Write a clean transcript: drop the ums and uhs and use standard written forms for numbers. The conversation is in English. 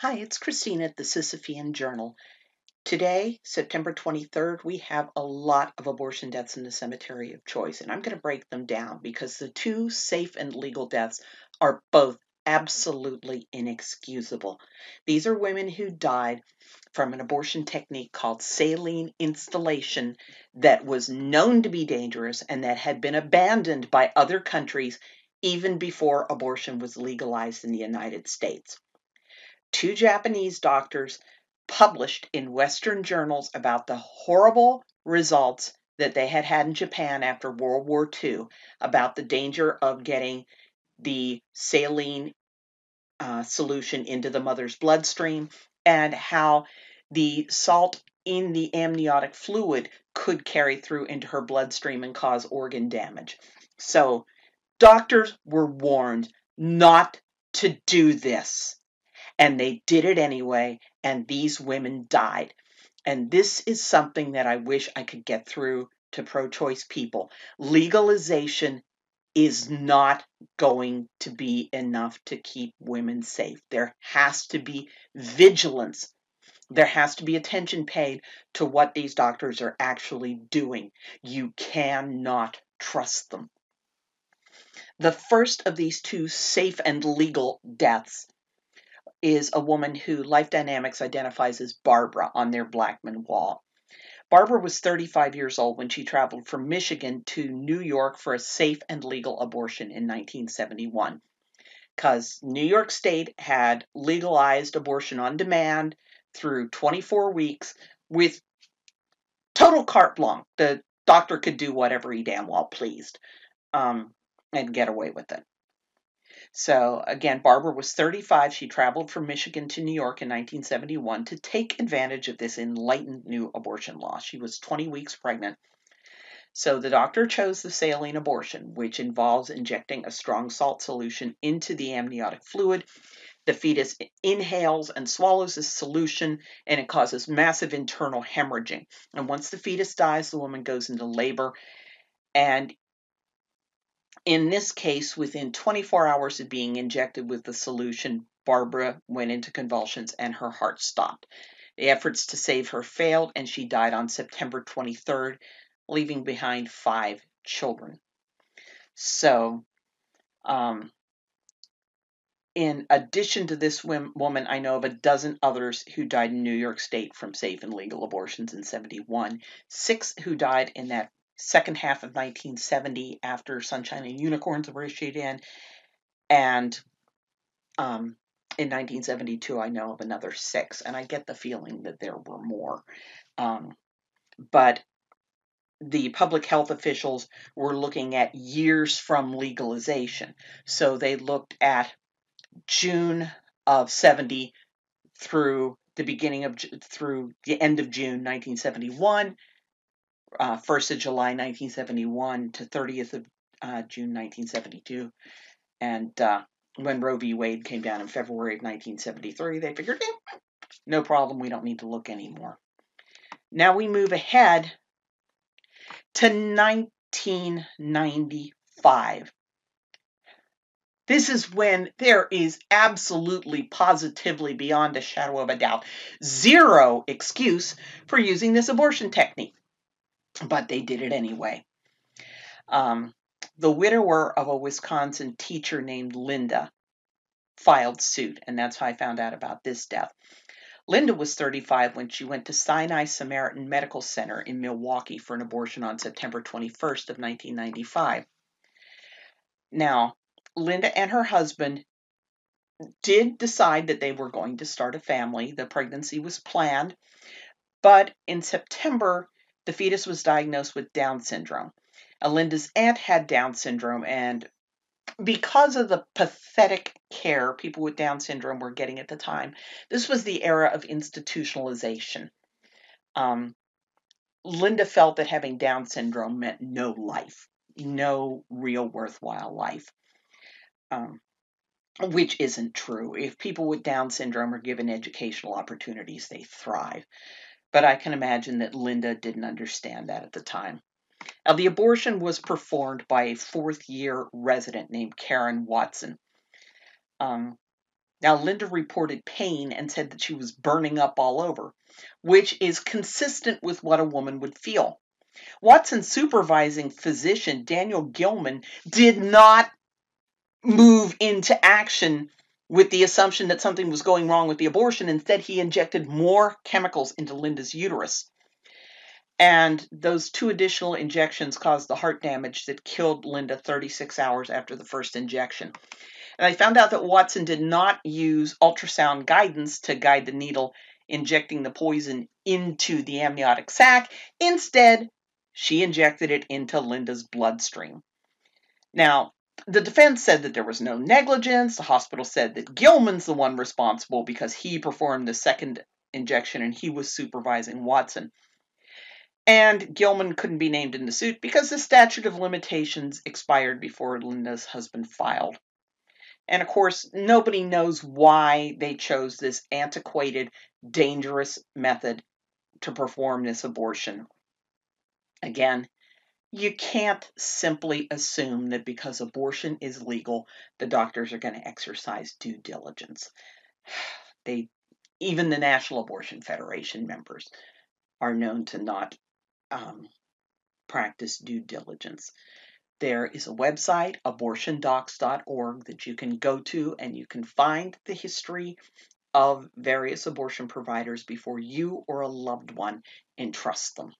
Hi, it's Christine at the Sisyphean Journal. Today, September 23rd, we have a lot of abortion deaths in the cemetery of choice, and I'm going to break them down because the two safe and legal deaths are both absolutely inexcusable. These are women who died from an abortion technique called saline instillation that was known to be dangerous and that had been abandoned by other countries even before abortion was legalized in the United States. Two Japanese doctors published in Western journals about the horrible results that they had had in Japan after World War II, about the danger of getting the saline solution into the mother's bloodstream, and how the salt in the amniotic fluid could carry through into her bloodstream and cause organ damage. So, doctors were warned not to do this. And they did it anyway, and these women died. And this is something that I wish I could get through to pro-choice people. Legalization is not going to be enough to keep women safe. There has to be vigilance. There has to be attention paid to what these doctors are actually doing. You cannot trust them. The first of these two safe and legal deaths is a woman who Life Dynamics identifies as Barbara on their Blackman wall. Barbara was 35 years old when she traveled from Michigan to New York for a safe and legal abortion in 1971. Because New York State had legalized abortion on demand through 24 weeks with total carte blanche. The doctor could do whatever he damn well pleased and get away with it. So again, Barbara was 35. She traveled from Michigan to New York in 1971 to take advantage of this enlightened new abortion law. She was 20 weeks pregnant. So the doctor chose the saline abortion, which involves injecting a strong salt solution into the amniotic fluid. The fetus inhales and swallows this solution, and it causes massive internal hemorrhaging. And once the fetus dies, the woman goes into labor. And in this case, within 24 hours of being injected with the solution, Barbara went into convulsions and her heart stopped. The efforts to save her failed, and she died on September 23rd, leaving behind 5 children. So, in addition to this woman, I know of a dozen others who died in New York State from safe and legal abortions in 71, 6 who died in that second half of 1970 after Sunshine and Unicorns were issued in, and in 1972 I know of another 6, and I get the feeling that there were more. But the public health officials were looking at years from legalization. So they looked at June of 70 through through the end of June 1971, 1st of July 1971 to 30th of June 1972. And when Roe v. Wade came down in February of 1973, they figured, no problem, we don't need to look anymore. Now we move ahead to 1995. This is when there is absolutely, positively, beyond a shadow of a doubt, zero excuse for using this abortion technique. But they did it anyway. The widower of a Wisconsin teacher named Linda filed suit, and that's how I found out about this death. Linda was 35 when she went to Sinai Samaritan Medical Center in Milwaukee for an abortion on September 21st of 1995. Now, Linda and her husband did decide that they were going to start a family. The pregnancy was planned, but in September, the fetus was diagnosed with Down syndrome. Linda's aunt had Down syndrome, and because of the pathetic care people with Down syndrome were getting at the time, this was the era of institutionalization. Linda felt that having Down syndrome meant no life, no real worthwhile life. Which isn't true. If people with Down syndrome are given educational opportunities, they thrive. But I can imagine that Linda didn't understand that at the time. Now, the abortion was performed by a fourth-year resident named Karen Watson. Now, Linda reported pain and said that she was burning up all over, which is consistent with what a woman would feel. Watson's supervising physician, Daniel Gilman, did not move into action with the assumption that something was going wrong with the abortion. Instead, he injected more chemicals into Linda's uterus. And those 2 additional injections caused the heart damage that killed Linda 36 hours after the first injection. And I found out that Watson did not use ultrasound guidance to guide the needle injecting the poison into the amniotic sac. Instead, she injected it into Linda's bloodstream. Now, the defense said that there was no negligence. The hospital said that Gilman's the one responsible because he performed the second injection and he was supervising Watson. And Gilman couldn't be named in the suit because the statute of limitations expired before Linda's husband filed. And of course, nobody knows why they chose this antiquated, dangerous method to perform this abortion. Again, you can't simply assume that because abortion is legal, the doctors are going to exercise due diligence. Even the National Abortion Federation members are known to not practice due diligence. There is a website, abortiondocs.org, that you can go to and you can find the history of various abortion providers before you or a loved one entrust them.